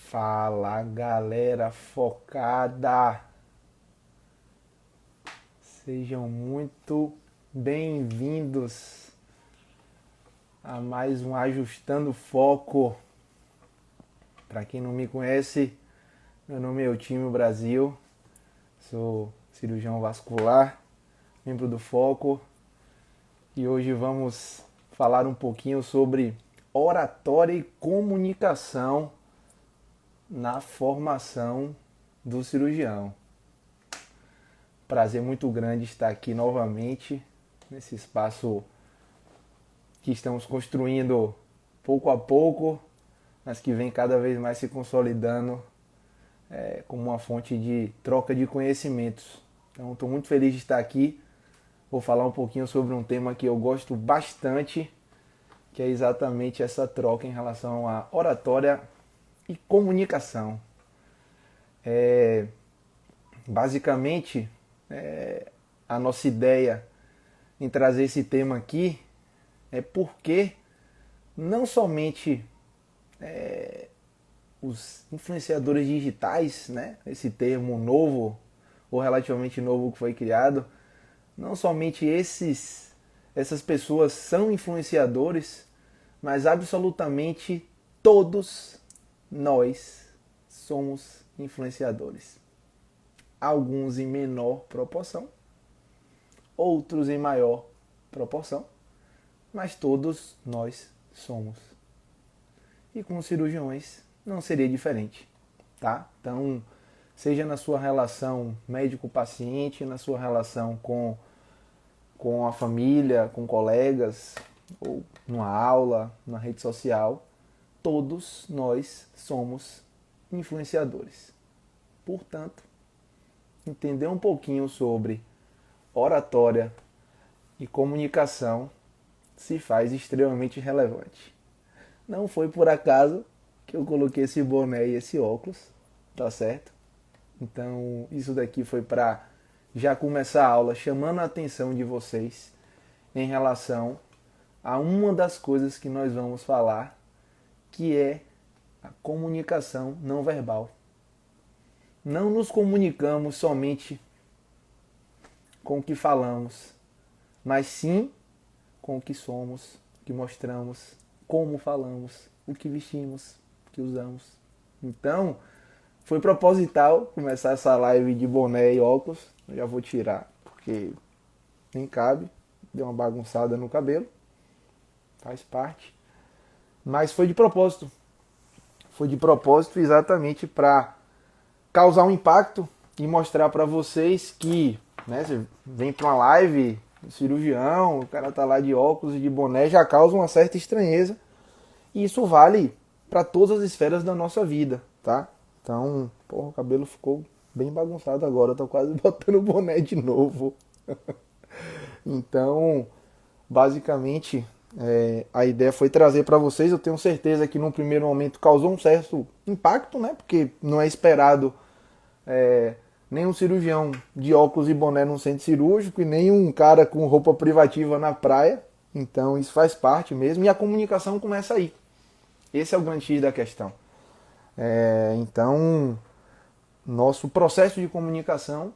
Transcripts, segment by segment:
Fala galera focada, sejam muito bem-vindos a mais um Ajustando Foco. Para quem não me conhece, meu nome é Eutímio Brasil, sou cirurgião vascular, membro do Foco, e hoje vamos falar um pouquinho sobre oratória e comunicação na formação do cirurgião. Prazer muito grande estar aqui novamente nesse espaço que estamos construindo pouco a pouco, mas que vem cada vez mais se consolidando como uma fonte de troca de conhecimentos. Então estou muito feliz de estar aqui. Vou falar um pouquinho sobre um tema que eu gosto bastante, que é exatamente essa troca em relação à oratória e comunicação. Basicamente, a nossa ideia em trazer esse tema aqui é porque não somente os influenciadores digitais, né, esse termo novo ou relativamente novo que foi criado, não somente essas pessoas são influenciadores, mas absolutamente todos nós somos influenciadores. Alguns em menor proporção, outros em maior proporção, mas todos nós somos. E com os cirurgiões não seria diferente, tá? Então, seja na sua relação médico-paciente, na sua relação com a família, com colegas, ou numa aula, na rede social, todos nós somos influenciadores. Portanto, entender um pouquinho sobre oratória e comunicação se faz extremamente relevante. Não foi por acaso que eu coloquei esse boné e esse óculos, tá certo? Então, isso daqui foi para já começar a aula chamando a atenção de vocês em relação a uma das coisas que nós vamos falar, que é a comunicação não verbal. Não nos comunicamos somente com o que falamos, mas sim com o que somos, o que mostramos, como falamos, o que vestimos, o que usamos. Então, foi proposital começar essa live de boné e óculos. Eu já vou tirar, porque nem cabe. Deu uma bagunçada no cabelo. Faz parte. Mas foi de propósito. Foi de propósito exatamente para causar um impacto e mostrar para vocês que, né, você vem para uma live, cirurgião, o cara tá lá de óculos e de boné, já causa uma certa estranheza. E isso vale para todas as esferas da nossa vida, tá? Então, o cabelo ficou bem bagunçado agora, eu tô quase botando o boné de novo. Então, basicamente, a ideia foi trazer para vocês. Eu tenho certeza que no primeiro momento causou um certo impacto, né? Porque não é esperado nem um cirurgião de óculos e boné num centro cirúrgico e nem um cara com roupa privativa na praia. Então isso faz parte mesmo e a comunicação começa aí. Esse é o grande X da questão. Então, nosso processo de comunicação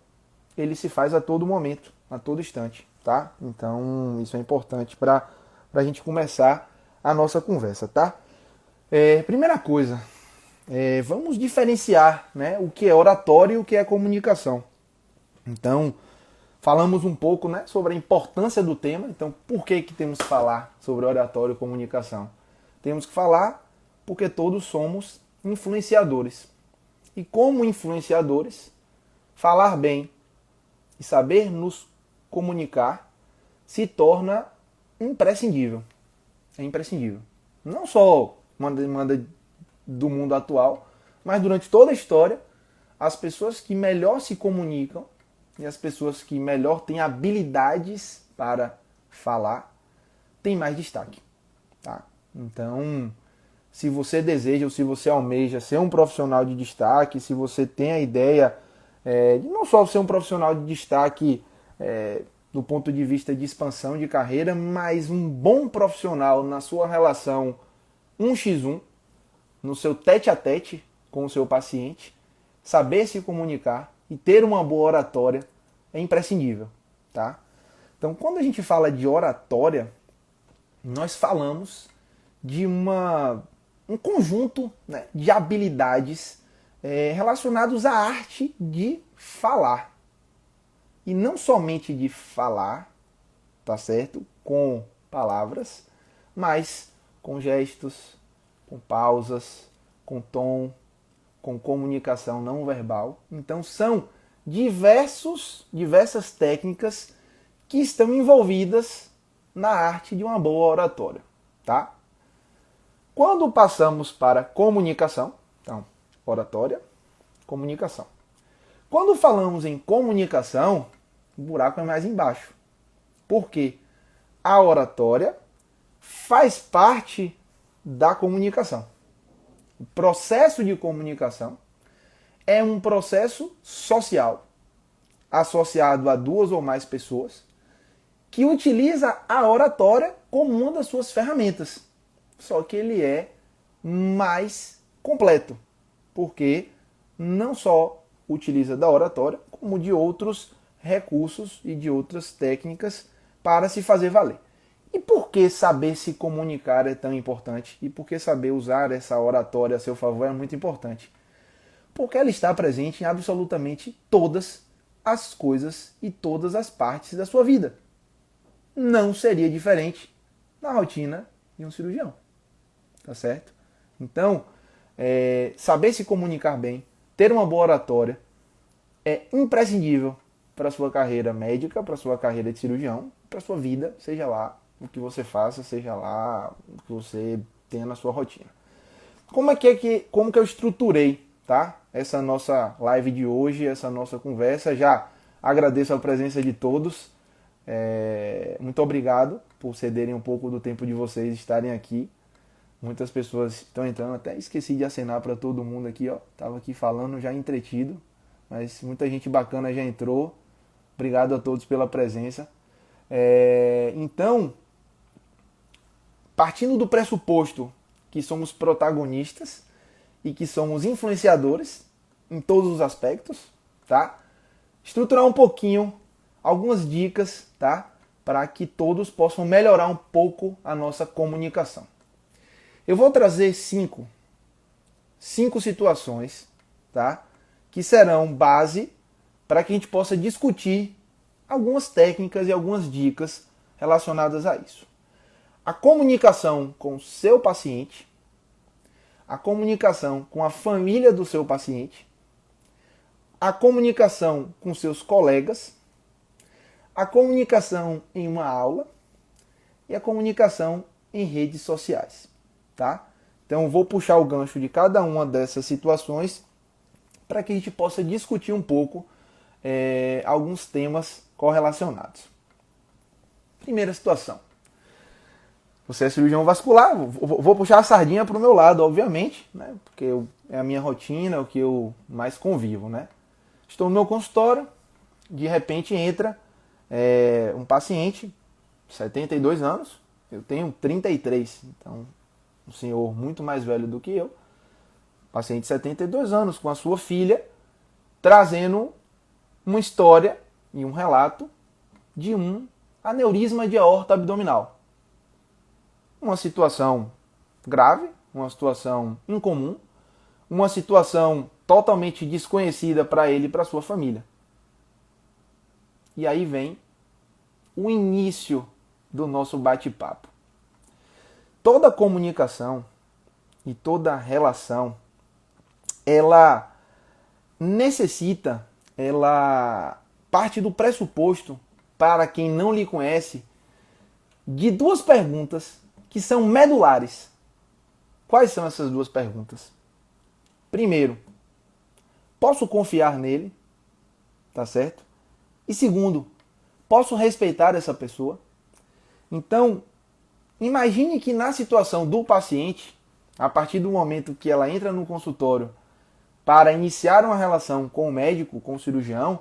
ele se faz a todo momento, a todo instante, tá? Então isso é importante para a gente começar a nossa conversa, tá? Primeira coisa, vamos diferenciar, né, o que é oratória e o que é comunicação. Então, falamos um pouco, né, sobre a importância do tema. Então, por que temos que falar sobre oratória e comunicação? Temos que falar porque todos somos influenciadores. E como influenciadores, falar bem e saber nos comunicar se torna imprescindível. É imprescindível. Não só uma demanda do mundo atual, mas durante toda a história, as pessoas que melhor se comunicam e as pessoas que melhor têm habilidades para falar têm mais destaque, tá? Então, se você deseja ou se você almeja ser um profissional de destaque, se você tem a ideia de não só ser um profissional de destaque do ponto de vista de expansão de carreira, mas um bom profissional na sua relação 1x1, no seu tete a tete com o seu paciente, saber se comunicar e ter uma boa oratória é imprescindível, tá? Então, quando a gente fala de oratória, nós falamos de um conjunto, né, de habilidades relacionados à arte de falar. E não somente de falar, tá certo? Com palavras, mas com gestos, com pausas, com tom, com comunicação não verbal. Então são diversas técnicas que estão envolvidas na arte de uma boa oratória, tá? Quando passamos para comunicação, então, oratória, comunicação. Quando falamos em comunicação, o buraco é mais embaixo. Porque a oratória faz parte da comunicação. O processo de comunicação é um processo social, associado a duas ou mais pessoas, que utiliza a oratória como uma das suas ferramentas. Só que ele é mais completo, porque não só utiliza da oratória, como de outros recursos e de outras técnicas para se fazer valer. E por que saber se comunicar é tão importante? E por que saber usar essa oratória a seu favor é muito importante? Porque ela está presente em absolutamente todas as coisas e todas as partes da sua vida. Não seria diferente na rotina de um cirurgião. Tá certo? Então, saber se comunicar bem, ter uma boa oratória, é imprescindível para a sua carreira médica, para a sua carreira de cirurgião, para a sua vida, seja lá o que você faça, seja lá o que você tenha na sua rotina. Como que eu estruturei, tá? Essa nossa live de hoje, essa nossa conversa? Já agradeço a presença de todos. Muito obrigado por cederem um pouco do tempo de vocês estarem aqui. Muitas pessoas estão entrando, até esqueci de acenar para todo mundo aqui, ó. Tava aqui falando já entretido, mas muita gente bacana já entrou. Obrigado a todos pela presença. Então, partindo do pressuposto que somos protagonistas e que somos influenciadores em todos os aspectos, tá? Estruturar um pouquinho algumas dicas, tá? Para que todos possam melhorar um pouco a nossa comunicação. Eu vou trazer cinco situações, tá? Que serão base para que a gente possa discutir algumas técnicas e algumas dicas relacionadas a isso. A comunicação com o seu paciente, a comunicação com a família do seu paciente, a comunicação com seus colegas, a comunicação em uma aula e a comunicação em redes sociais. Tá? Então vou puxar o gancho de cada uma dessas situações para que a gente possa discutir um pouco alguns temas correlacionados. Primeira situação. Você é cirurgião vascular, vou puxar a sardinha para o meu lado, obviamente, né? Porque é a minha rotina, é o que eu mais convivo. Né? Estou no meu consultório, de repente entra um paciente, 72 anos, eu tenho 33, então um senhor muito mais velho do que eu, paciente de 72 anos, com a sua filha, trazendo uma história e um relato de um aneurisma de aorta abdominal. Uma situação grave, uma situação incomum, uma situação totalmente desconhecida para ele e para sua família. E aí vem o início do nosso bate-papo. Toda comunicação e toda relação, ela parte do pressuposto, para quem não lhe conhece, de duas perguntas que são medulares. Quais são essas duas perguntas? Primeiro, posso confiar nele? Tá certo? E segundo, posso respeitar essa pessoa? Então, imagine que na situação do paciente, a partir do momento que ela entra no consultório para iniciar uma relação com o médico, com o cirurgião,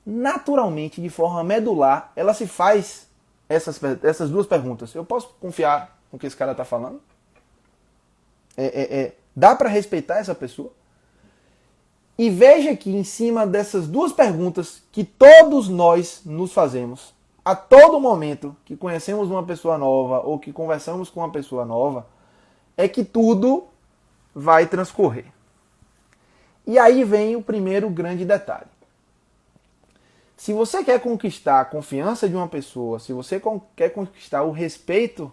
naturalmente, de forma medular, ela se faz essas duas perguntas. Eu posso confiar no que esse cara está falando? Dá para respeitar essa pessoa? E veja que em cima dessas duas perguntas que todos nós nos fazemos, a todo momento que conhecemos uma pessoa nova ou que conversamos com uma pessoa nova, é que tudo vai transcorrer. E aí vem o primeiro grande detalhe. Se você quer conquistar a confiança de uma pessoa, se você quer conquistar o respeito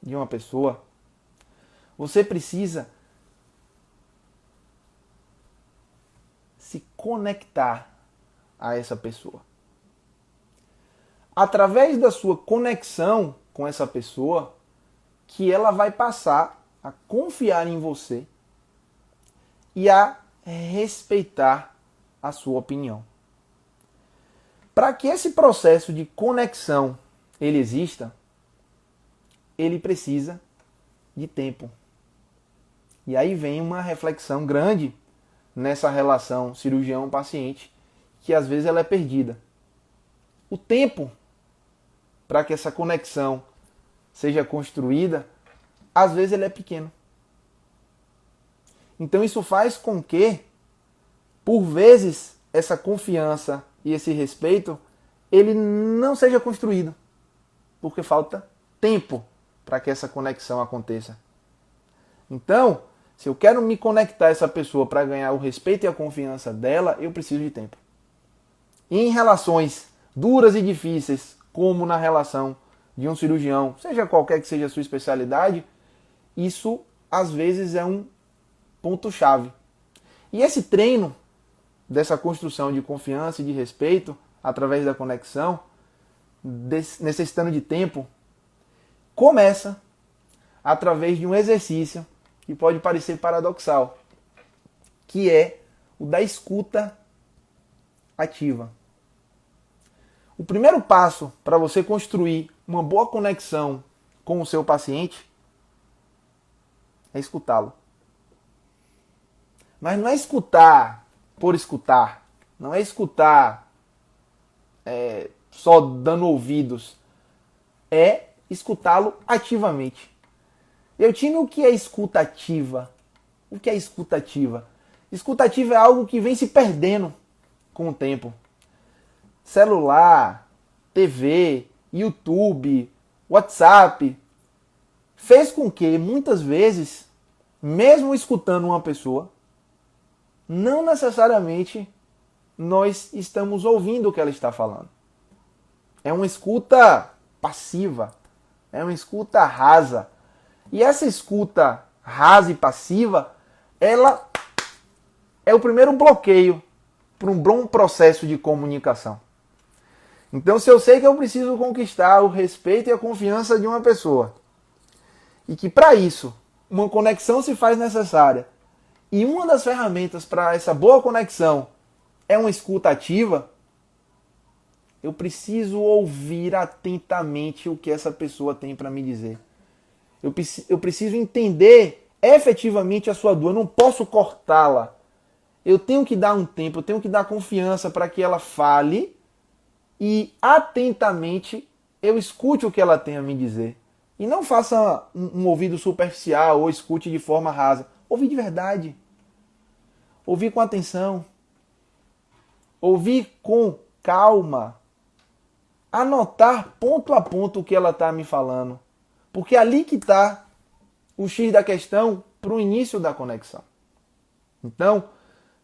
de uma pessoa, você precisa se conectar a essa pessoa. Através da sua conexão com essa pessoa, que ela vai passar a confiar em você e a respeitar a sua opinião. Para que esse processo de conexão ele exista, ele precisa de tempo. E aí vem uma reflexão grande nessa relação cirurgião-paciente, que às vezes ela é perdida. O tempo para que essa conexão seja construída, às vezes ele é pequeno. Então isso faz com que, por vezes, essa confiança e esse respeito, ele não seja construído, porque falta tempo para que essa conexão aconteça. Então, se eu quero me conectar a essa pessoa para ganhar o respeito e a confiança dela, eu preciso de tempo. E em relações duras e difíceis, como na relação de um cirurgião, seja qualquer que seja a sua especialidade, isso às vezes é um ponto-chave. E esse treino dessa construção de confiança e de respeito, através da conexão, necessitando de tempo, começa através de um exercício que pode parecer paradoxal, que é o da escuta ativa. O primeiro passo para você construir uma boa conexão com o seu paciente é escutá-lo. Mas não é escutar por escutar, não é escutar só dando ouvidos, é escutá-lo ativamente. Eutínio, o que é escuta ativa? O que é escuta ativa? Escuta ativa é algo que vem se perdendo com o tempo. Celular, TV, YouTube, WhatsApp, fez com que, muitas vezes, mesmo escutando uma pessoa, não necessariamente nós estamos ouvindo o que ela está falando. É uma escuta passiva, é uma escuta rasa. E essa escuta rasa e passiva, ela é o primeiro bloqueio para um bom processo de comunicação. Então, se eu sei que eu preciso conquistar o respeito e a confiança de uma pessoa, e que para isso uma conexão se faz necessária, e uma das ferramentas para essa boa conexão é uma escuta ativa, eu preciso ouvir atentamente o que essa pessoa tem para me dizer. Eu preciso entender efetivamente a sua dor, eu não posso cortá-la. Eu tenho que dar um tempo, eu tenho que dar confiança para que ela fale e atentamente eu escute o que ela tem a me dizer. E não faça um ouvido superficial ou escute de forma rasa. Ouvir de verdade. Ouvir com atenção. Ouvir com calma. Anotar ponto a ponto o que ela está me falando. Porque é ali que está o X da questão para o início da conexão. Então,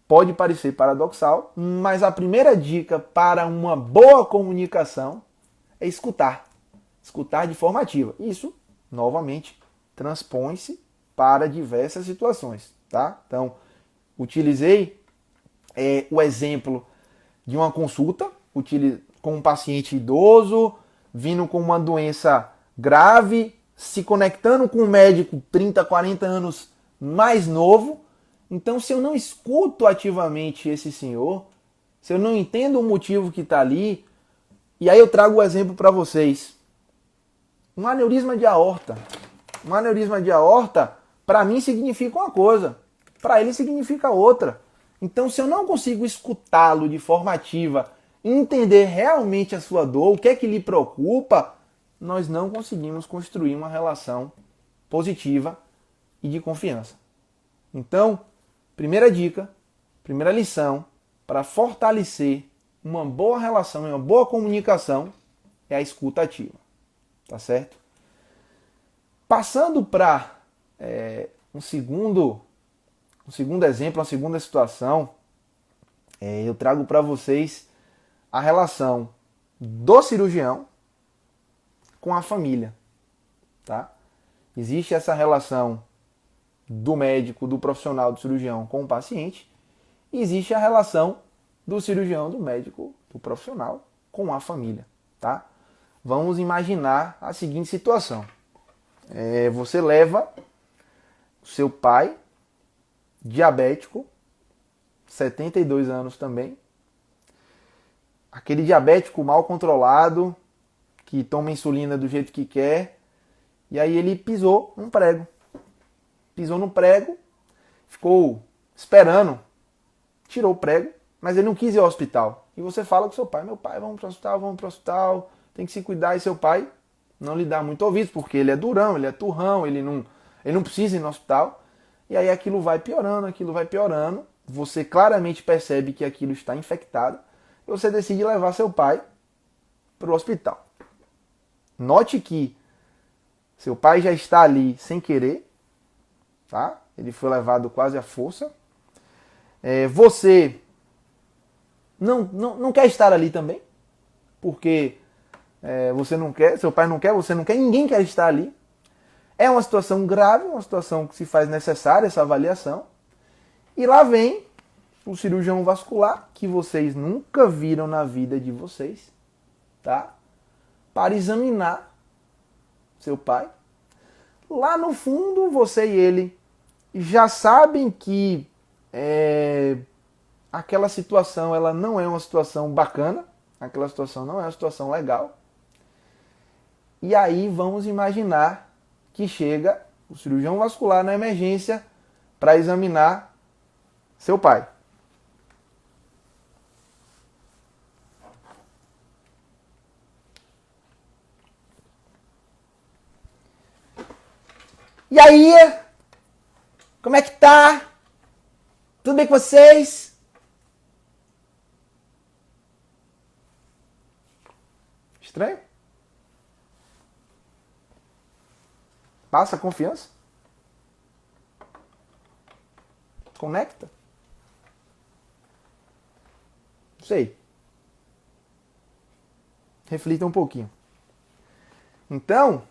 pode parecer paradoxal, mas a primeira dica para uma boa comunicação é escutar. Escutar de forma ativa. Isso, novamente, transpõe-se para diversas situações. Tá? Então, utilizei o exemplo de uma consulta com um paciente idoso, vindo com uma doença grave, se conectando com um médico 30, 40 anos mais novo. Então, se eu não escuto ativamente esse senhor, se eu não entendo o motivo que está ali, e aí eu trago o exemplo para vocês. Um aneurisma de aorta. Um aneurisma de aorta, para mim, significa uma coisa, para ele significa outra. Então, se eu não consigo escutá-lo de forma ativa, entender realmente a sua dor, o que é que lhe preocupa, nós não conseguimos construir uma relação positiva e de confiança. Então, primeira dica, primeira lição para fortalecer uma boa relação e uma boa comunicação é a escuta ativa, tá certo? Passando para um segundo exemplo, uma segunda situação, eu trago para vocês a relação do cirurgião com a família, tá? Existe essa relação do médico, do profissional, do cirurgião com o paciente, e existe a relação do cirurgião, do médico, do profissional com a família, tá? Vamos imaginar a seguinte situação. Você leva o seu pai, diabético, 72 anos também, aquele diabético mal controlado, que toma insulina do jeito que quer, e aí ele pisou num prego. Pisou no prego, ficou esperando, tirou o prego, mas ele não quis ir ao hospital. E você fala com seu pai, meu pai, vamos para o hospital, tem que se cuidar. E seu pai não lhe dá muito ouvido, porque ele é durão, ele é turrão, ele não precisa ir no hospital. E aí aquilo vai piorando, você claramente percebe que aquilo está infectado, e você decide levar seu pai para o hospital. Note que seu pai já está ali sem querer, tá? Ele foi levado quase à força. Você não quer estar ali também, porque você não quer, seu pai não quer, você não quer, ninguém quer estar ali. É uma situação grave, uma situação que se faz necessária essa avaliação. E lá vem o cirurgião vascular, que vocês nunca viram na vida de vocês, tá? Para examinar seu pai. Lá no fundo, você e ele já sabem que aquela situação ela não é uma situação bacana, aquela situação não é uma situação legal. E aí vamos imaginar que chega o cirurgião vascular na emergência para examinar seu pai. E aí, como é que tá? Tudo bem com vocês? Estranho? Passa confiança? Conecta? Não sei. Reflita um pouquinho. Então,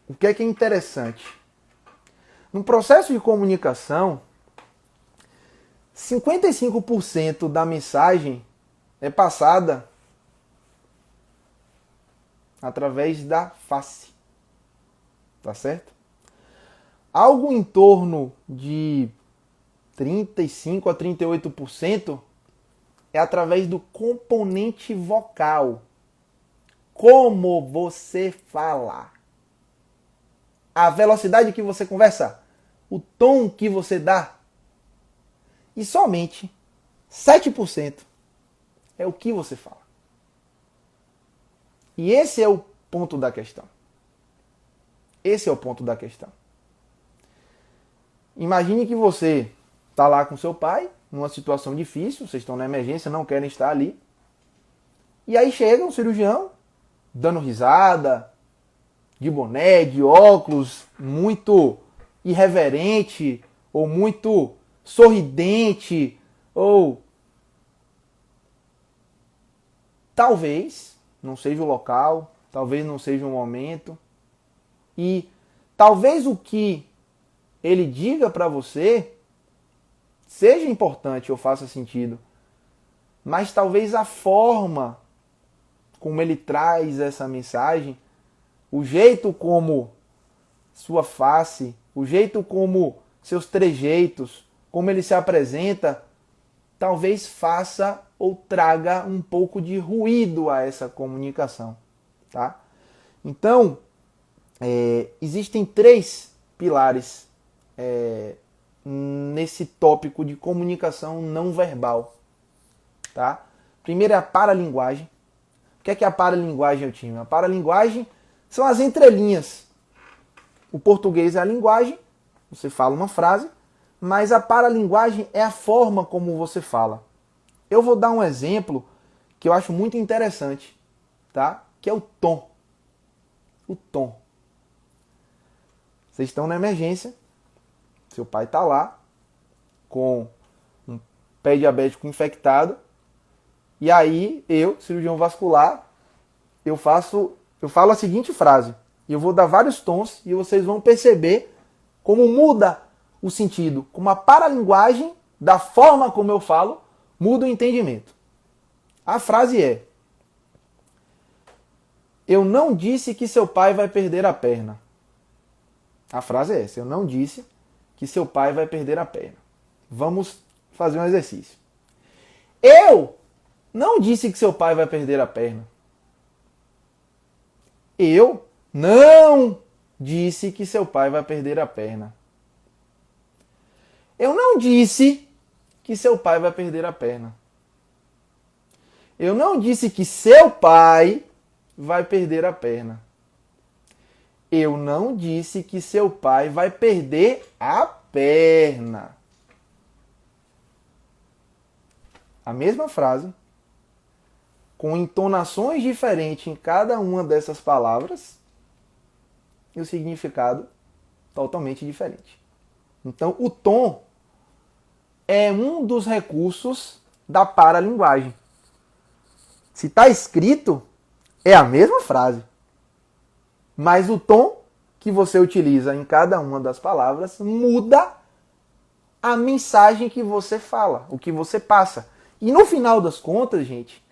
o que é interessante? No processo de comunicação, 55% da mensagem é passada através da face. Tá certo? Algo em torno de 35 a 38% é através do componente vocal. Como você fala. A velocidade que você conversa. O tom que você dá. E somente 7% é o que você fala. E esse é o ponto da questão. Esse é o ponto da questão. Imagine que você está lá com seu pai, numa situação difícil, vocês estão na emergência, não querem estar ali. E aí chega um cirurgião, dando risada, de boné, de óculos, muito irreverente, ou muito sorridente, ou talvez não seja o local, talvez não seja o momento, e talvez o que ele diga para você seja importante ou faça sentido, mas talvez a forma como ele traz essa mensagem, o jeito como sua face, o jeito como seus trejeitos, como ele se apresenta, talvez faça ou traga um pouco de ruído a essa comunicação, tá? Então, existem 3 pilares nesse tópico de comunicação não verbal, tá? Primeiro é a paralinguagem. O que é a paralinguagem, eu time? A paralinguagem são as entrelinhas. O português é a linguagem, você fala uma frase, mas a paralinguagem é a forma como você fala. Eu vou dar um exemplo que eu acho muito interessante, tá? Que é o tom. O tom. Vocês estão na emergência, seu pai está lá com um pé diabético infectado, e aí eu, cirurgião vascular, eu falo a seguinte frase, e eu vou dar vários tons e vocês vão perceber como muda o sentido, como a paralinguagem da forma como eu falo muda o entendimento. A frase é: eu não disse que seu pai vai perder a perna. A frase é essa: eu não disse que seu pai vai perder a perna. Vamos fazer um exercício. Eu não disse que seu pai vai perder a perna. Eu não disse que seu pai vai perder a perna. Eu não disse que seu pai vai perder a perna. Eu não disse que seu pai vai perder a perna. Eu não disse que seu pai vai perder a perna. A mesma frase, com entonações diferentes em cada uma dessas palavras e o significado totalmente diferente. Então, o tom é um dos recursos da paralinguagem. Se está escrito, é a mesma frase. Mas o tom que você utiliza em cada uma das palavras muda a mensagem que você fala, o que você passa. E no final das contas, gente,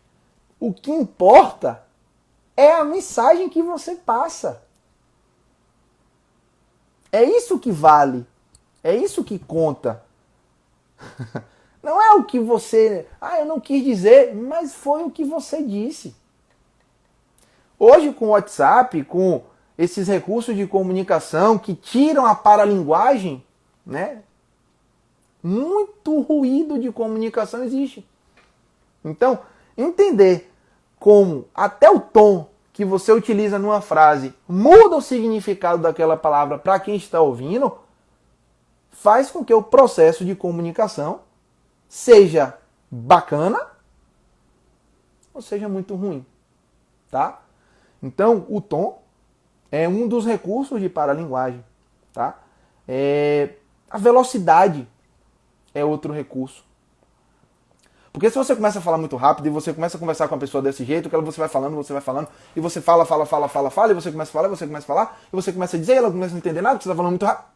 o que importa é a mensagem que você passa. É isso que vale. É isso que conta. Não é o que você... eu não quis dizer, mas foi o que você disse. Hoje, com o WhatsApp, com esses recursos de comunicação que tiram a paralinguagem, né? Muito ruído de comunicação existe. Então, entender como até o tom que você utiliza numa frase muda o significado daquela palavra para quem está ouvindo, faz com que o processo de comunicação seja bacana ou seja muito ruim, tá? Então, o tom é um dos recursos de paralinguagem, tá? A velocidade é outro recurso. Porque se você começa a falar muito rápido e você começa a conversar com a pessoa desse jeito, que você vai falando, e você fala, e você começa a falar, e você começa a falar, e você começa a dizer, e ela começa a não entender nada, porque você está falando muito rápido.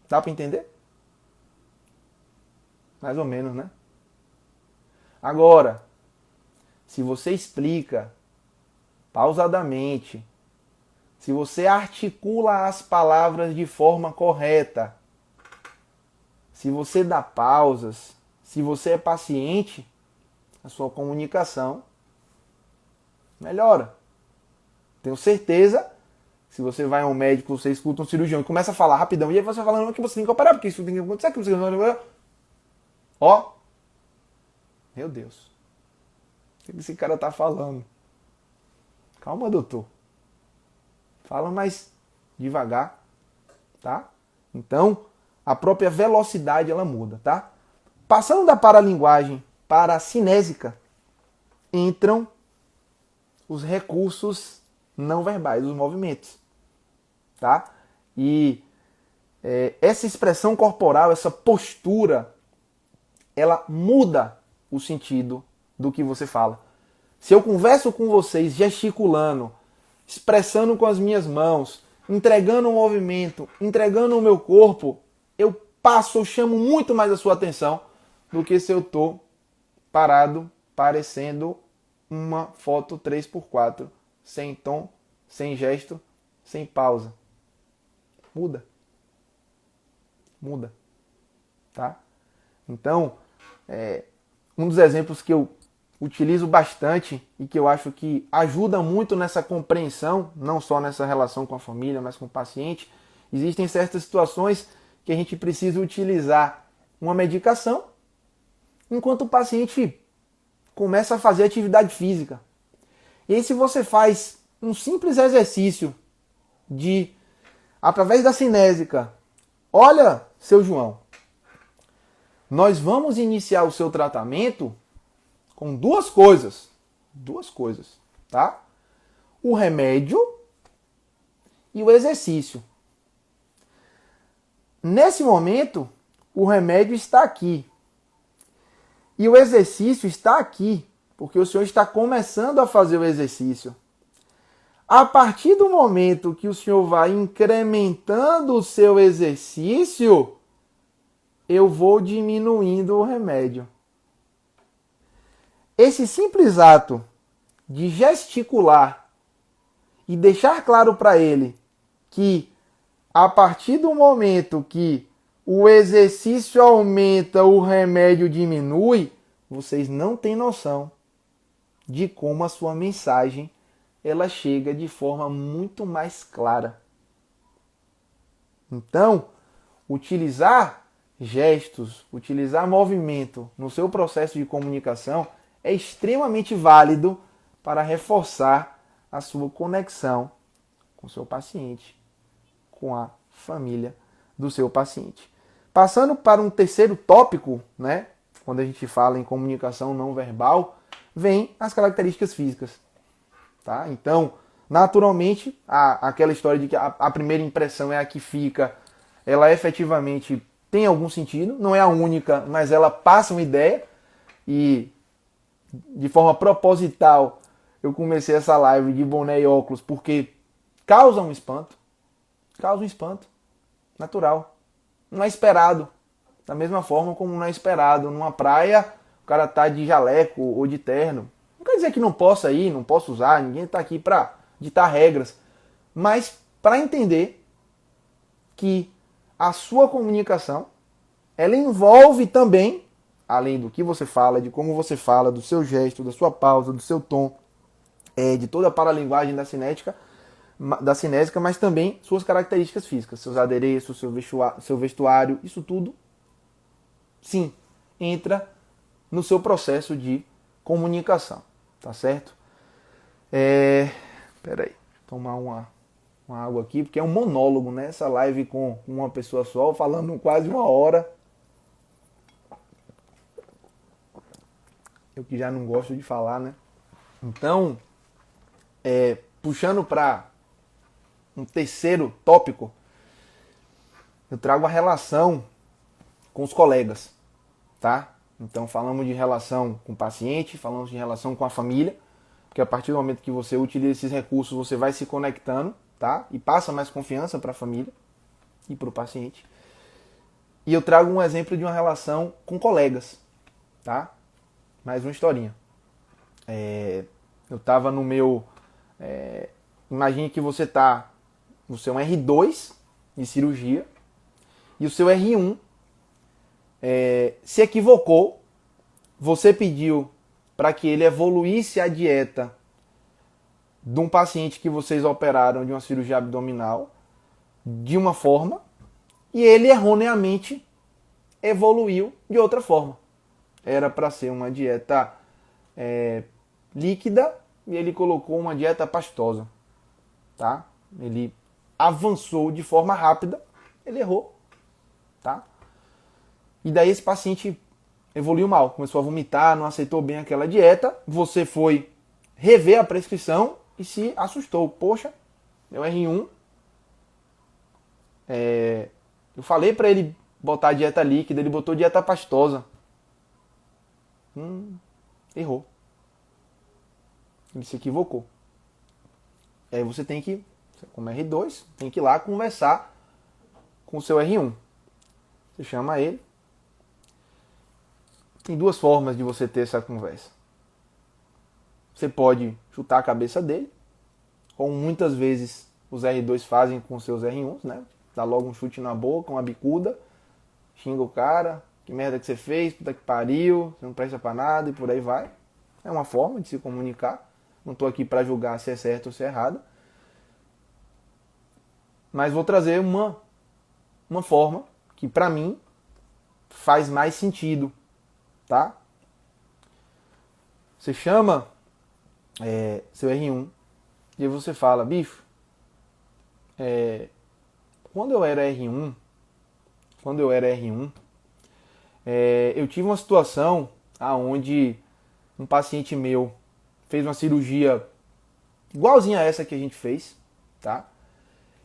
Dá para entender? Mais ou menos, né? Agora, se você explica pausadamente, se você articula as palavras de forma correta, se você dá pausas, se você é paciente, a sua comunicação melhora. Tenho certeza, se você vai a um médico, você escuta um cirurgião e começa a falar rapidão, e aí você vai falando que você tem que operar, porque isso tem que acontecer, que você... Ó, meu Deus, o que esse cara tá falando? Calma, doutor. Fala mais devagar, tá? Então, a própria velocidade ela muda, tá? Passando da paralinguagem para a cinésica, entram os recursos não verbais, os movimentos, tá? E essa expressão corporal, essa postura, ela muda o sentido do que você fala. Se eu converso com vocês gesticulando, expressando com as minhas mãos, entregando um movimento, entregando o meu corpo, eu chamo muito mais a sua atenção do que se eu estou parado, parecendo uma foto 3x4, sem tom, sem gesto, sem pausa. Muda. Muda. Tá? Então, um dos exemplos que eu utilizo bastante e que eu acho que ajuda muito nessa compreensão, não só nessa relação com a família, mas com o paciente, existem certas situações que a gente precisa utilizar uma medicação enquanto o paciente começa a fazer atividade física. E aí, se você faz um simples exercício de através da cinésica, olha, seu João, nós vamos iniciar o seu tratamento com duas coisas, tá? O remédio e o exercício. Nesse momento, o remédio está aqui e o exercício está aqui, porque o senhor está começando a fazer o exercício. A partir do momento que o senhor vai incrementando o seu exercício, eu vou diminuindo o remédio. Esse simples ato de gesticular e deixar claro para ele que a partir do momento que o exercício aumenta, o remédio diminui, vocês não têm noção de como a sua mensagem ela chega de forma muito mais clara. Então, utilizar gestos, utilizar movimento no seu processo de comunicação é extremamente válido para reforçar a sua conexão com o seu paciente, com a família do seu paciente. Passando para um terceiro tópico, né? Quando a gente fala em comunicação não verbal, vem as características físicas. Tá? Então, naturalmente, aquela história de que a primeira impressão é a que fica, ela efetivamente tem algum sentido, não é a única, mas ela passa uma ideia e de forma proposital eu comecei essa live de boné e óculos porque causa um espanto, natural, não é esperado, da mesma forma como não é esperado numa praia o cara tá de jaleco ou de terno. Não quer dizer que não possa ir, não possa usar, ninguém está aqui para ditar regras, mas para entender que a sua comunicação, ela envolve também, além do que você fala, de como você fala, do seu gesto, da sua pausa, do seu tom, de toda a paralinguagem da cinética, da cinésica, mas também suas características físicas, seus adereços, seu vestuário, isso tudo, sim, entra no seu processo de comunicação. Tá certo? Peraí, tomar uma água aqui, porque é um monólogo, né? Essa live com uma pessoa só, falando quase uma hora. Eu que já não gosto de falar, né? Então, puxando para um terceiro tópico, eu trago a relação com os colegas, tá? Então falamos de relação com o paciente, falamos de relação com a família, porque a partir do momento que você utiliza esses recursos, você vai se conectando, tá? E passa mais confiança para a família e para o paciente. E eu trago um exemplo de uma relação com colegas, tá? Mais uma historinha. Eu estava no meu... imagine que você está no seu R2 de cirurgia e o seu R1 se equivocou, você pediu para que ele evoluísse a dieta de um paciente que vocês operaram de uma cirurgia abdominal de uma forma e ele erroneamente evoluiu de outra forma. Era para ser uma dieta líquida e ele colocou uma dieta pastosa. Tá? Ele avançou de forma rápida, ele errou. Tá? E daí esse paciente evoluiu mal, começou a vomitar, não aceitou bem aquela dieta, você foi rever a prescrição e se assustou. Poxa, meu R1, eu falei para ele botar dieta líquida, ele botou dieta pastosa. Errou. Ele se equivocou. Aí você tem que, como R2, tem que ir lá conversar com o seu R1. Você chama ele. Tem duas formas de você ter essa conversa. Você pode chutar a cabeça dele, como muitas vezes os R2 fazem com seus R1s, né? Dá logo um chute na boca, uma bicuda, xinga o cara, que merda que você fez, puta que pariu, você não presta pra nada e por aí vai. É uma forma de se comunicar. Não estou aqui para julgar se é certo ou se é errado. Mas vou trazer uma forma que para mim faz mais sentido. Tá? Você chama seu R1 e aí você fala, bicho, quando eu era R1, eu tive uma situação onde um paciente meu fez uma cirurgia igualzinha a essa que a gente fez, tá?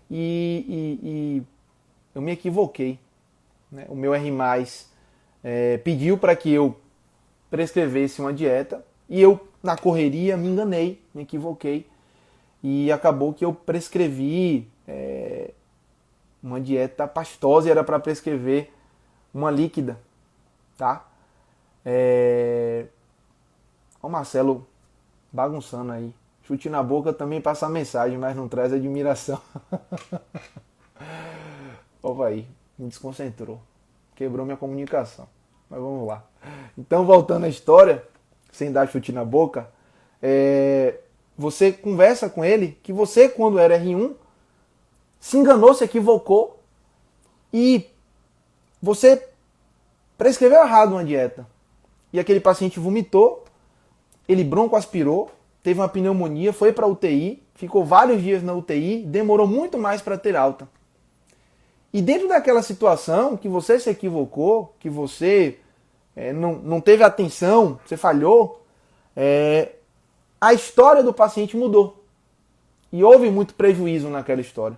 E eu me equivoquei, né? O meu R+, pediu para que eu prescrevesse uma dieta e eu, na correria, me enganei, me equivoquei e acabou que eu prescrevi uma dieta pastosa e era para prescrever uma líquida, tá? O Marcelo bagunçando aí. Chute na boca também passa mensagem, mas não traz admiração. Opa aí, me desconcentrou. Quebrou minha comunicação. Mas vamos lá. Então, voltando à história, sem dar chute na boca, você conversa com ele que você, quando era R1, se enganou, se equivocou e você prescreveu errado uma dieta. E aquele paciente vomitou, ele broncoaspirou, teve uma pneumonia, foi para a UTI, ficou vários dias na UTI, demorou muito mais para ter alta. E dentro daquela situação que você se equivocou, que você não teve atenção, você falhou, a história do paciente mudou. E houve muito prejuízo naquela história.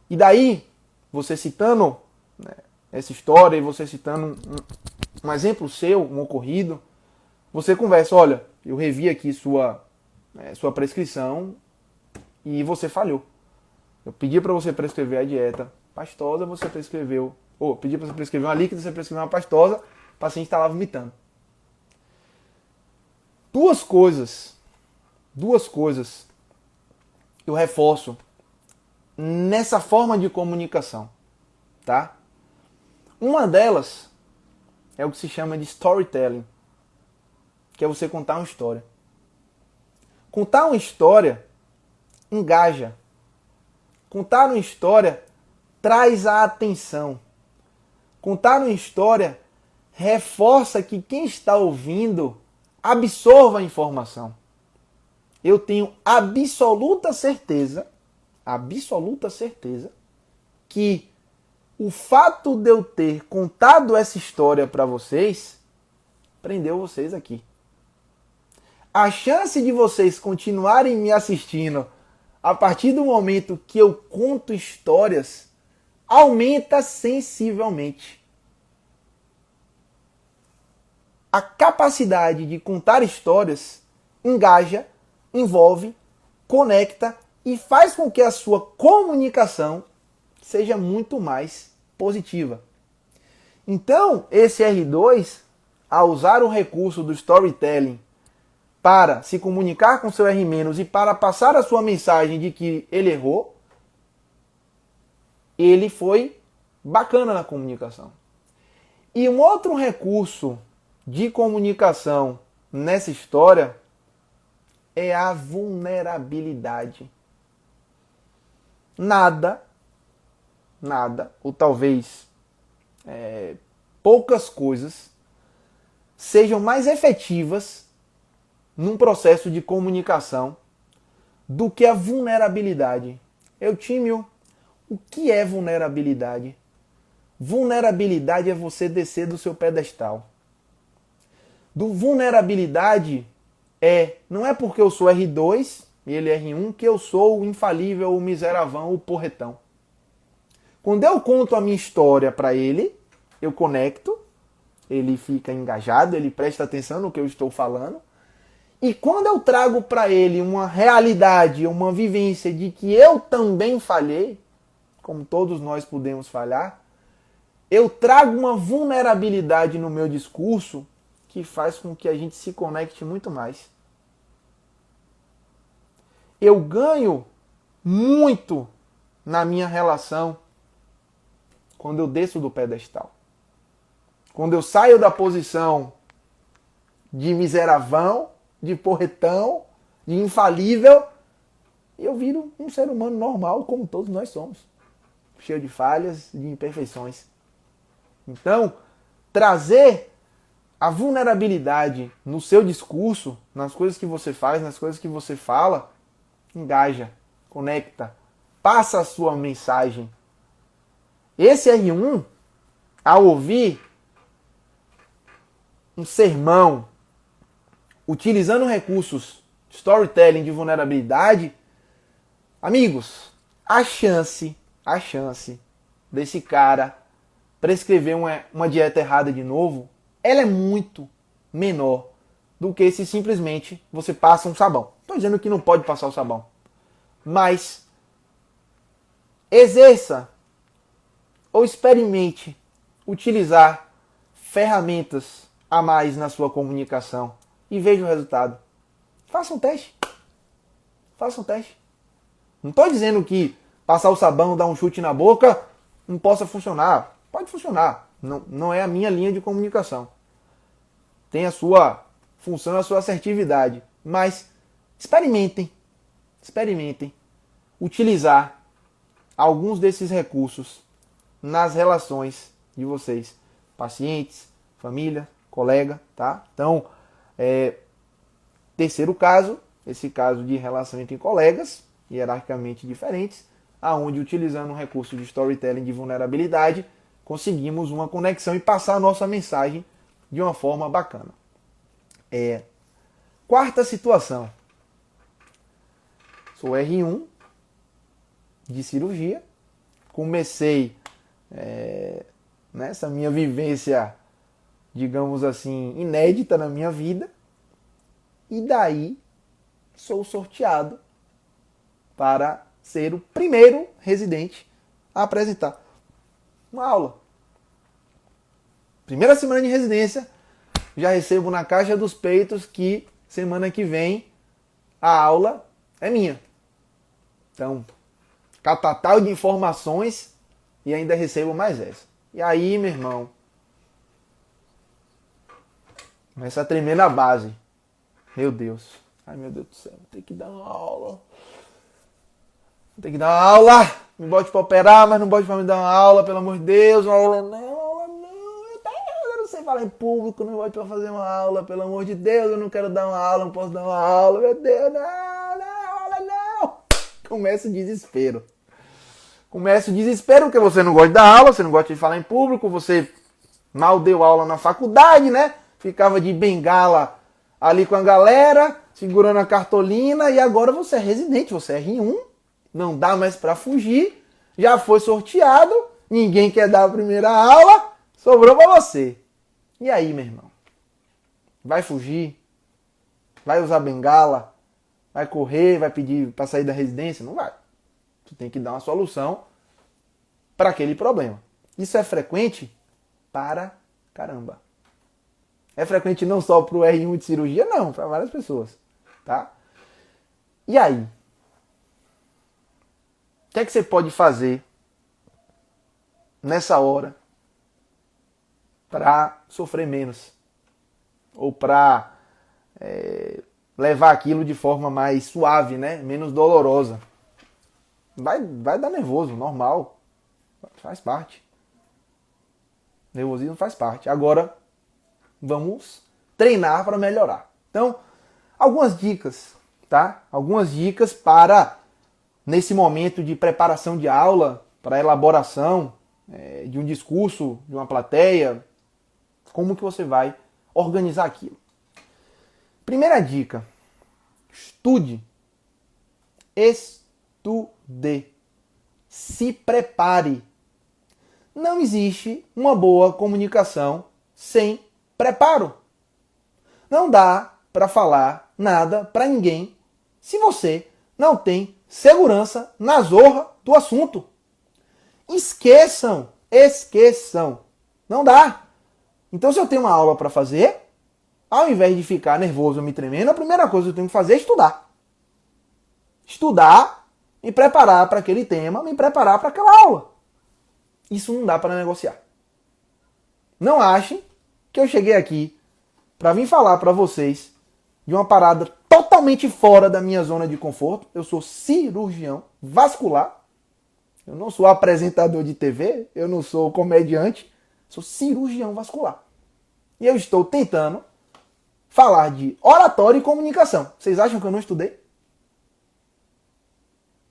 E daí, você citando essa história e você citando um exemplo seu, um ocorrido, você conversa, olha, eu revi aqui sua prescrição e você falhou. Eu pedi para você prescrever a dieta pastosa, você prescreveu, pedi para você prescrever uma líquida, você prescreveu uma pastosa, o paciente está lá vomitando. Duas coisas eu reforço nessa forma de comunicação, tá? Uma delas é o que se chama de storytelling, que é você contar uma história. Contar uma história engaja. Contar uma história traz a atenção. Contar uma história reforça que quem está ouvindo absorva a informação. Eu tenho absoluta certeza que o fato de eu ter contado essa história para vocês prendeu vocês aqui. A chance de vocês continuarem me assistindo a partir do momento que eu conto histórias aumenta sensivelmente. A capacidade de contar histórias engaja, envolve, conecta e faz com que a sua comunicação seja muito mais positiva. Então, esse R2, ao usar o recurso do storytelling para se comunicar com seu R- e para passar a sua mensagem de que ele errou, ele foi bacana na comunicação. E um outro recurso de comunicação nessa história é a vulnerabilidade. Nada, ou talvez poucas coisas sejam mais efetivas num processo de comunicação do que a vulnerabilidade. Eutímio, o que é vulnerabilidade? Vulnerabilidade é você descer do seu pedestal. Vulnerabilidade não é porque eu sou R2 e ele é R1 que eu sou o infalível, o miseravão, o porretão. Quando eu conto a minha história para ele, eu conecto, ele fica engajado, ele presta atenção no que eu estou falando. E quando eu trago para ele uma realidade, uma vivência de que eu também falhei, como todos nós podemos falhar, eu trago uma vulnerabilidade no meu discurso que faz com que a gente se conecte muito mais. Eu ganho muito na minha relação quando eu desço do pedestal. Quando eu saio da posição de miseravão, de porretão, de infalível, eu viro um ser humano normal, como todos nós somos. Cheio de falhas, de imperfeições. Então, trazer a vulnerabilidade no seu discurso, nas coisas que você faz, nas coisas que você fala, engaja, conecta, passa a sua mensagem. Esse R1, ao ouvir um sermão utilizando recursos storytelling de vulnerabilidade, amigos, a chance desse cara prescrever uma dieta errada de novo, ela é muito menor do que se simplesmente você passa um sabão. Estou dizendo que não pode passar o sabão, mas exerça ou experimente utilizar ferramentas a mais na sua comunicação e veja o resultado. Faça um teste. Faça um teste. Não estou dizendo que passar o sabão, dar um chute na boca, não possa funcionar. Pode funcionar. Não é a minha linha de comunicação. Tem a sua função, a sua assertividade. Mas experimentem utilizar alguns desses recursos nas relações de vocês. Pacientes, família, colega, tá? Então, terceiro caso, esse caso de relação entre colegas, hierarquicamente diferentes, aonde utilizando um recurso de storytelling de vulnerabilidade, conseguimos uma conexão e passar a nossa mensagem de uma forma bacana. Quarta situação. Sou R1 de cirurgia, comecei nessa minha vivência, digamos assim, inédita na minha vida, e daí sou sorteado para ser o primeiro residente a apresentar uma aula. Primeira semana de residência, já recebo na caixa dos peitos que semana que vem a aula é minha. Então, catatal de informações e ainda recebo mais essa. E aí, meu irmão, começa a tremer na base. Meu Deus. Ai, meu Deus do céu. Vou ter que dar uma aula. Vou ter que dar uma aula. Me bote pra operar, mas não bote pra me dar uma aula, pelo amor de Deus. Uma aula não. Eu não sei falar em público, não me bote pra fazer uma aula, pelo amor de Deus. Eu não quero dar uma aula, não posso dar uma aula. Meu Deus, não. Começa o desespero. Porque você não gosta de dar aula, você não gosta de falar em público, você mal deu aula na faculdade, né? Ficava de bengala ali com a galera, segurando a cartolina, e agora você é residente, você é R1, não dá mais pra fugir, já foi sorteado, ninguém quer dar a primeira aula, sobrou pra você. E aí, meu irmão? Vai fugir? Vai usar bengala? Vai correr? Vai pedir pra sair da residência? Não vai. Tu tem que dar uma solução para aquele problema. Isso é frequente para caramba. É frequente não só para o R1 de cirurgia, não, para várias pessoas. Tá? E aí? O que é que você pode fazer nessa hora para sofrer menos? Ou para levar aquilo de forma mais suave, né? Menos dolorosa. Vai dar nervoso, normal. Faz parte. Nervosismo faz parte. Agora, vamos treinar para melhorar. Então, algumas dicas, tá? Algumas dicas para, nesse momento de preparação de aula, para elaboração de um discurso, de uma plateia, como que você vai organizar aquilo. Primeira dica, estude. Estude. Se prepare. Não existe uma boa comunicação sem preparo. Não dá para falar nada para ninguém se você não tem segurança na zorra do assunto. Esqueçam. Não dá. Então, se eu tenho uma aula para fazer, ao invés de ficar nervoso ou me tremendo, a primeira coisa que eu tenho que fazer é estudar. Estudar, me preparar para aquele tema, me preparar para aquela aula. Isso não dá para negociar. Não achem que eu cheguei aqui para vir falar para vocês de uma parada totalmente fora da minha zona de conforto. Eu sou cirurgião vascular. Eu não sou apresentador de TV, eu não sou comediante, sou cirurgião vascular. E eu estou tentando falar de oratória e comunicação. Vocês acham que eu não estudei?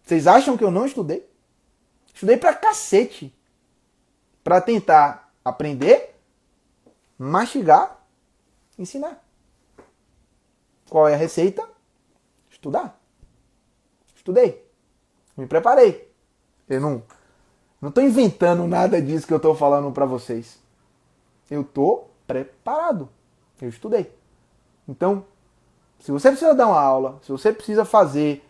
Vocês acham que eu não estudei? Estudei pra cacete. Pra tentar aprender, mastigar, ensinar. Qual é a receita? Estudar. Estudei. Me preparei. Eu não tô inventando nada disso que eu tô falando pra vocês. Eu tô preparado. Eu estudei. Então, se você precisa dar uma aula, se você precisa fazer,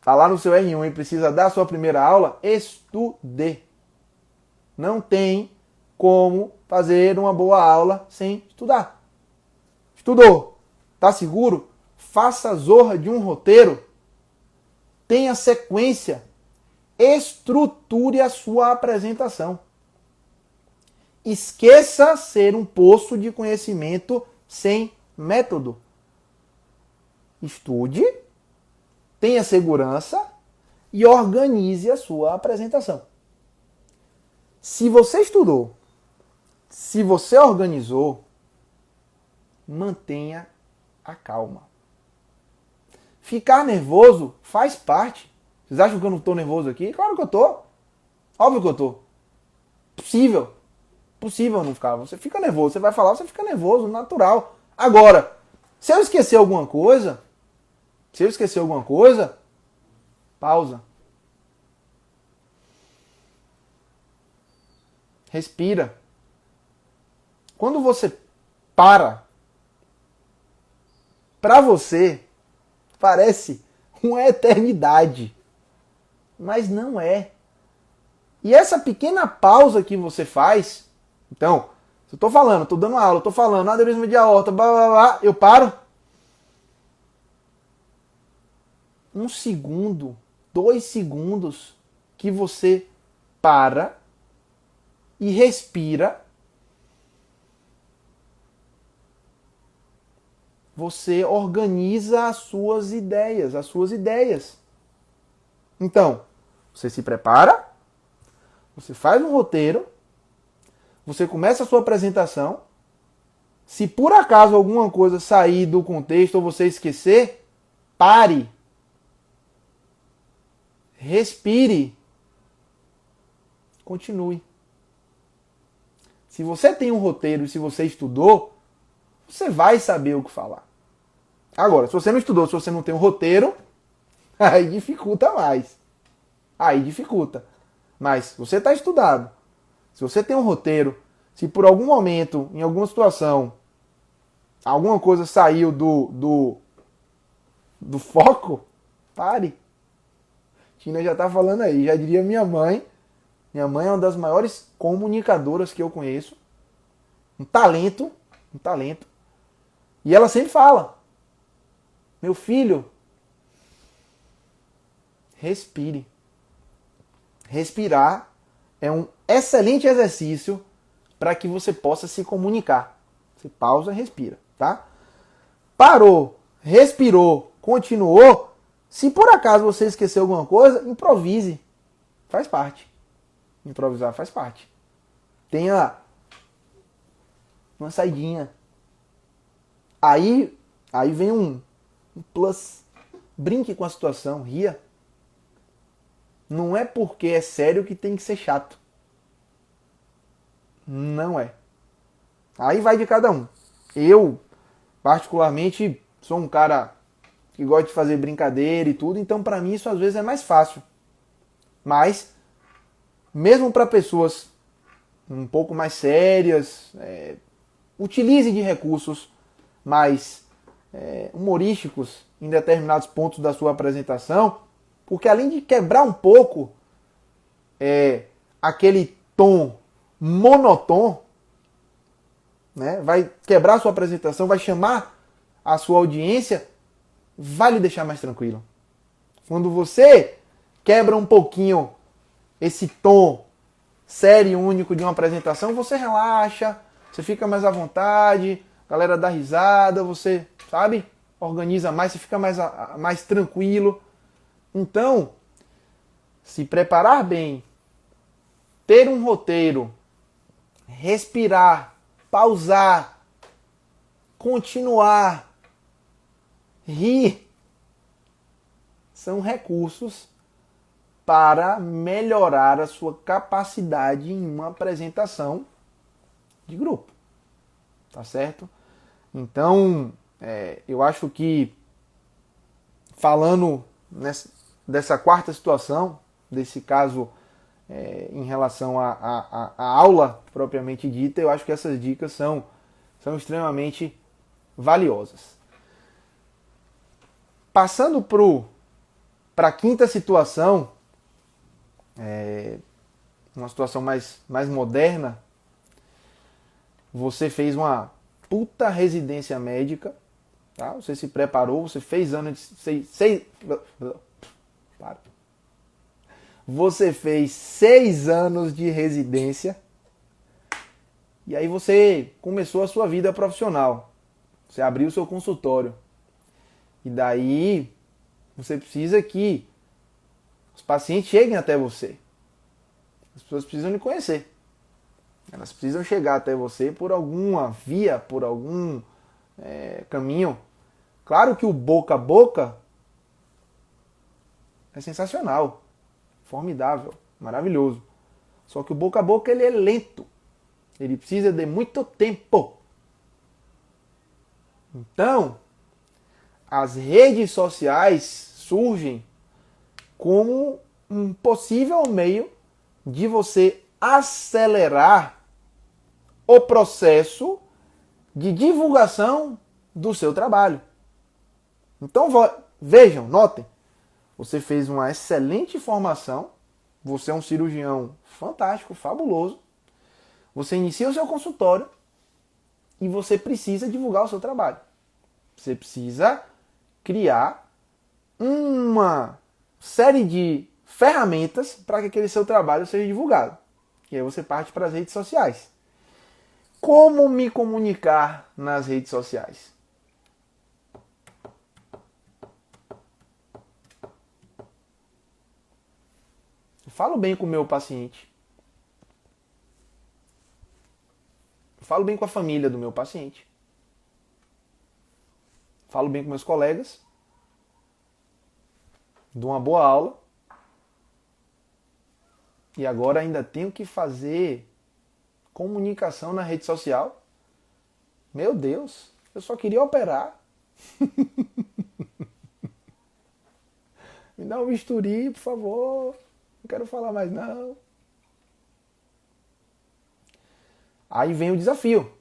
tá lá no seu R1 e precisa dar a sua primeira aula, estude. Não tem como fazer uma boa aula sem estudar. Estudou? Tá seguro? Faça a zorra de um roteiro. Tenha sequência. Estruture a sua apresentação. Esqueça ser um poço de conhecimento sem método. Estude, tenha segurança e organize a sua apresentação. Se você estudou, se você organizou, mantenha a calma. Ficar nervoso faz parte. Vocês acham que eu não estou nervoso aqui? Claro que eu estou. Óbvio que eu estou. Possível não ficar. Você fica nervoso, você vai falar, você fica nervoso, natural. Agora, se eu esquecer alguma coisa, pausa. Respira. Quando você para você parece uma eternidade, mas não é. E essa pequena pausa que você faz, então, se eu estou falando, estou dando aula, estou falando aneurisma de aorta, blá blá blá, eu paro. 1 segundo, 2 segundos que você para e respira, você organiza as suas ideias. Então, você se prepara, você faz um roteiro, você começa a sua apresentação. Se por acaso alguma coisa sair do contexto ou você esquecer, pare. Respire. Continue. Se você tem um roteiro e se você estudou, você vai saber o que falar. Agora, se você não estudou, se você não tem um roteiro, aí dificulta mais. Aí dificulta. Mas se você está estudado, se você tem um roteiro, se por algum momento, em alguma situação, alguma coisa saiu do foco, pare. Tina já está falando aí, já diria minha mãe. Minha mãe é uma das maiores comunicadoras que eu conheço. Um talento. E ela sempre fala: meu filho, respire. Respirar é um excelente exercício para que você possa se comunicar. Você pausa e respira, tá? Parou, respirou, continuou. Se por acaso você esqueceu alguma coisa, improvise. Faz parte. Improvisar faz parte. Tenha uma saidinha. Aí vem um plus. Brinque com a situação, ria. Não é porque é sério que tem que ser chato. Não é. Aí vai de cada um. Eu, particularmente, sou um cara que gosta de fazer brincadeira e tudo, então pra mim isso às vezes é mais fácil. Mas, mesmo para pessoas um pouco mais sérias, utilize de recursos mais humorísticos em determinados pontos da sua apresentação, porque além de quebrar um pouco aquele tom monotônico, né, vai quebrar a sua apresentação, vai chamar a sua audiência, vai lhe deixar mais tranquilo. Quando você quebra um pouquinho esse tom sério e único de uma apresentação, você relaxa, você fica mais à vontade, a galera dá risada, você, sabe, organiza mais, você fica mais tranquilo. Então, se preparar bem, ter um roteiro, respirar, pausar, continuar, rir, são recursos para melhorar a sua capacidade em uma apresentação de grupo. Tá certo? Então, eu acho que falando dessa quarta situação, desse caso em relação à aula propriamente dita, eu acho que essas dicas são extremamente valiosas. Passando para a quinta situação, uma situação mais moderna, você fez uma puta residência médica, tá? Você se preparou, você fez Você fez 6 anos de residência e aí você começou a sua vida profissional. Você abriu o seu consultório. E daí você precisa que os pacientes cheguem até você. As pessoas precisam lhe conhecer. Elas precisam chegar até você por alguma via, por algum caminho. Claro que o boca a boca é sensacional, formidável, maravilhoso. Só que o boca a boca ele é lento. Ele precisa de muito tempo. Então, as redes sociais surgem como um possível meio de você acelerar o processo de divulgação do seu trabalho. Então vejam, notem, você fez uma excelente formação, você é um cirurgião fantástico, fabuloso, você inicia o seu consultório e você precisa divulgar o seu trabalho. Você precisa criar uma série de ferramentas para que aquele seu trabalho seja divulgado. E aí você parte para as redes sociais. Como me comunicar nas redes sociais? Eu falo bem com o meu paciente. Eu falo bem com a família do meu paciente. Falo bem com meus colegas. Dou uma boa aula. E agora ainda tenho que fazer comunicação na rede social. Meu Deus, eu só queria operar. Me dá um bisturi, por favor. Não quero falar mais não. Aí vem o desafio.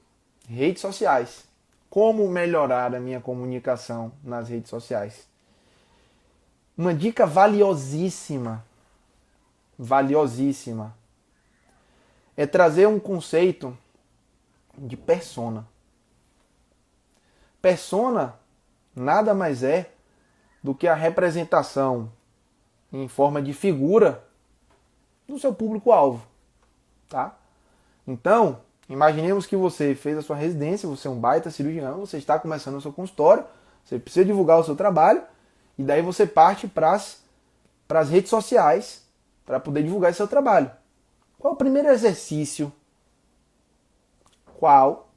Redes sociais. Como melhorar a minha comunicação nas redes sociais? Uma dica valiosíssima é trazer um conceito de persona. Persona nada mais é do que a representação em forma de figura do seu público-alvo, tá? Então, imaginemos que você fez a sua residência, você é um baita cirurgião, você está começando o seu consultório, você precisa divulgar o seu trabalho, e daí você parte para as redes sociais para poder divulgar esse seu trabalho. Qual o primeiro exercício? Qual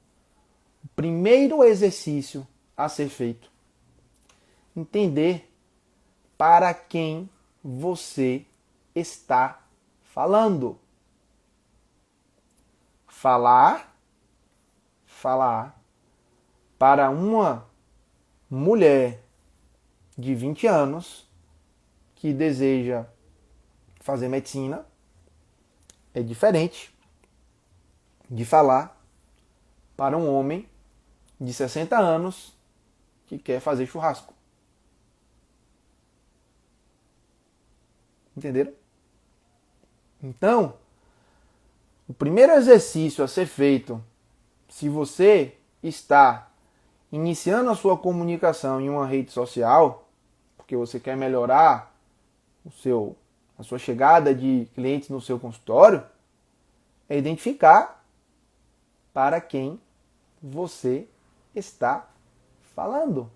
o primeiro exercício a ser feito? Entender para quem você está falando. Falar para uma mulher de 20 anos que deseja fazer medicina é diferente de falar para um homem de 60 anos que quer fazer churrasco. Entenderam? Então, o primeiro exercício a ser feito, se você está iniciando a sua comunicação em uma rede social, porque você quer melhorar a sua chegada de clientes no seu consultório, é identificar para quem você está falando.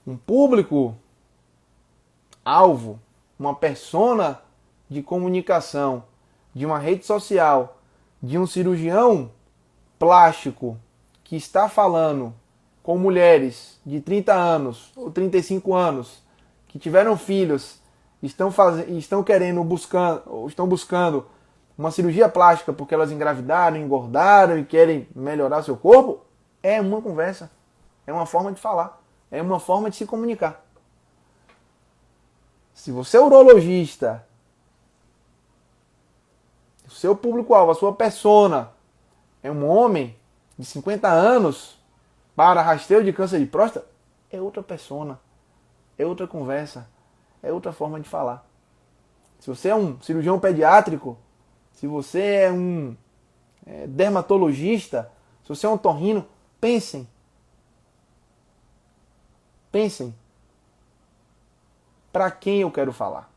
Um público alvo, uma persona de comunicação de uma rede social, de um cirurgião plástico que está falando com mulheres de 30 anos ou 35 anos que tiveram filhos, estão querendo ou estão buscando uma cirurgia plástica porque elas engravidaram, engordaram e querem melhorar seu corpo, é uma conversa, é uma forma de falar, é uma forma de se comunicar. Se você é urologista, o seu público-alvo, a sua persona é um homem de 50 anos para rastreio de câncer de próstata, é outra persona, é outra conversa, é outra forma de falar. Se você é um cirurgião pediátrico, se você é um dermatologista, se você é um otorrino, pensem. Pensem. Para quem eu quero falar?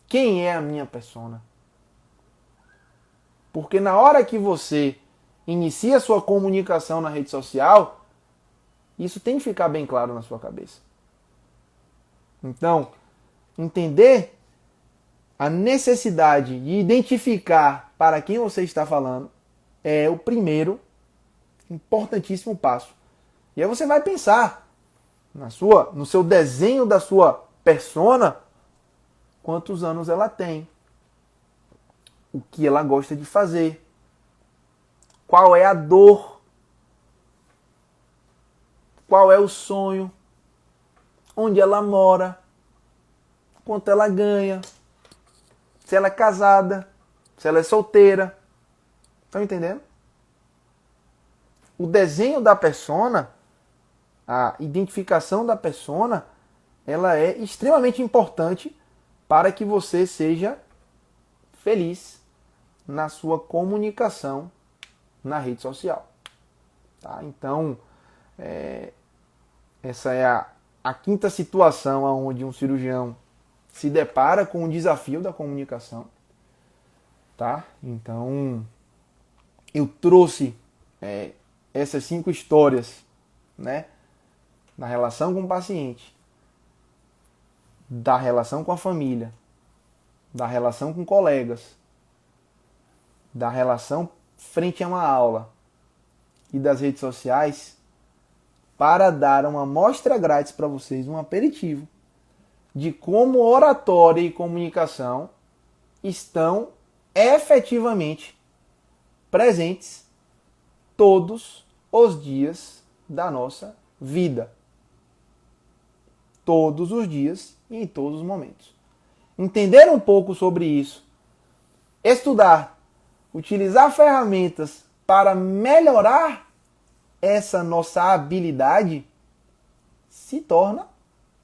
Quem é a minha persona? Porque na hora que você inicia a sua comunicação na rede social, isso tem que ficar bem claro na sua cabeça. Então, entender a necessidade de identificar para quem você está falando é o primeiro importantíssimo passo. E aí você vai pensar no seu desenho da sua persona, quantos anos ela tem, o que ela gosta de fazer, qual é a dor, qual é o sonho, onde ela mora, quanto ela ganha, se ela é casada, se ela é solteira. Estão entendendo? O desenho da persona, a identificação da persona, ela é extremamente importante para que você seja feliz na sua comunicação na rede social. Tá? Então, essa é a quinta situação onde um cirurgião se depara com o desafio da comunicação. Tá? Então, eu trouxe essas 5 histórias, né, da relação com o paciente, da relação com a família, da relação com colegas, da relação frente a uma aula e das redes sociais, para dar uma amostra grátis para vocês, um aperitivo, de como oratória e comunicação estão efetivamente presentes todos os dias da nossa vida. Todos os dias e em todos os momentos. Entender um pouco sobre isso, estudar, utilizar ferramentas para melhorar essa nossa habilidade se torna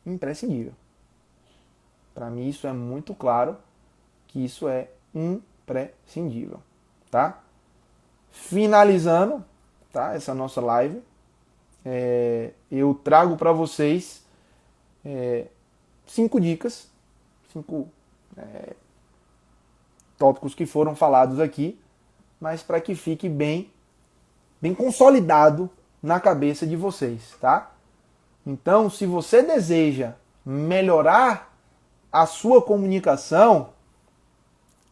imprescindível. Para mim isso é muito claro que isso é imprescindível, tá? Finalizando, tá, essa nossa live, eu trago para vocês 5 dicas, 5 tópicos que foram falados aqui, mas para que fique bem consolidado na cabeça de vocês, tá? Então, se você deseja melhorar a sua comunicação,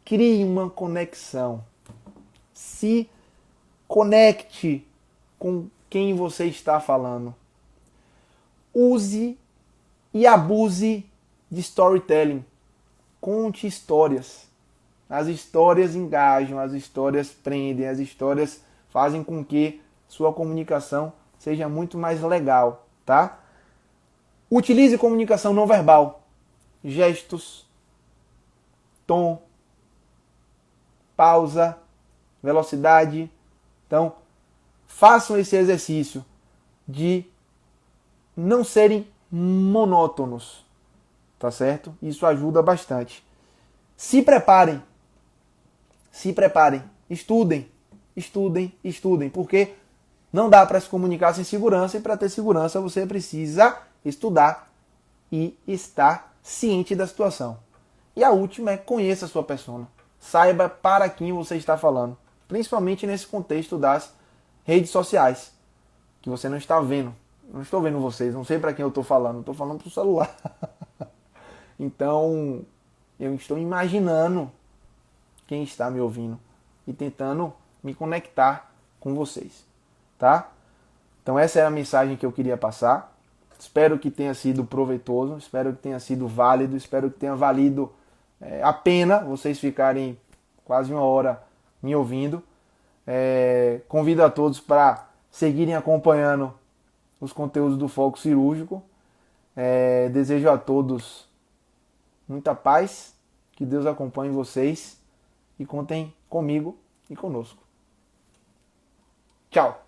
crie uma conexão. Se conecte com quem você está falando. Use e abuse de storytelling. Conte histórias. As histórias engajam, as histórias prendem, as histórias fazem com que sua comunicação seja muito mais legal, tá? Utilize comunicação não verbal. Gestos, tom, pausa, velocidade. Então, façam esse exercício de não serem monótonos, tá certo? Isso ajuda bastante. Se preparem, estudem, porque não dá para se comunicar sem segurança, e para ter segurança você precisa estudar e estar ciente da situação. E a última é: conheça a sua persona. Saiba para quem você está falando, principalmente nesse contexto das redes sociais, que você não está vendo. Não estou vendo vocês, não sei para quem eu estou falando, estou falando para o celular. Então, eu estou imaginando quem está me ouvindo e tentando me conectar com vocês, tá? Então essa é a mensagem que eu queria passar. Espero que tenha sido proveitoso, espero que tenha sido válido, espero que tenha valido a pena vocês ficarem quase uma hora me ouvindo. Convido a todos para seguirem acompanhando os conteúdos do Foco Cirúrgico. Desejo a todos muita paz, que Deus acompanhe vocês e contem comigo e conosco. Tchau!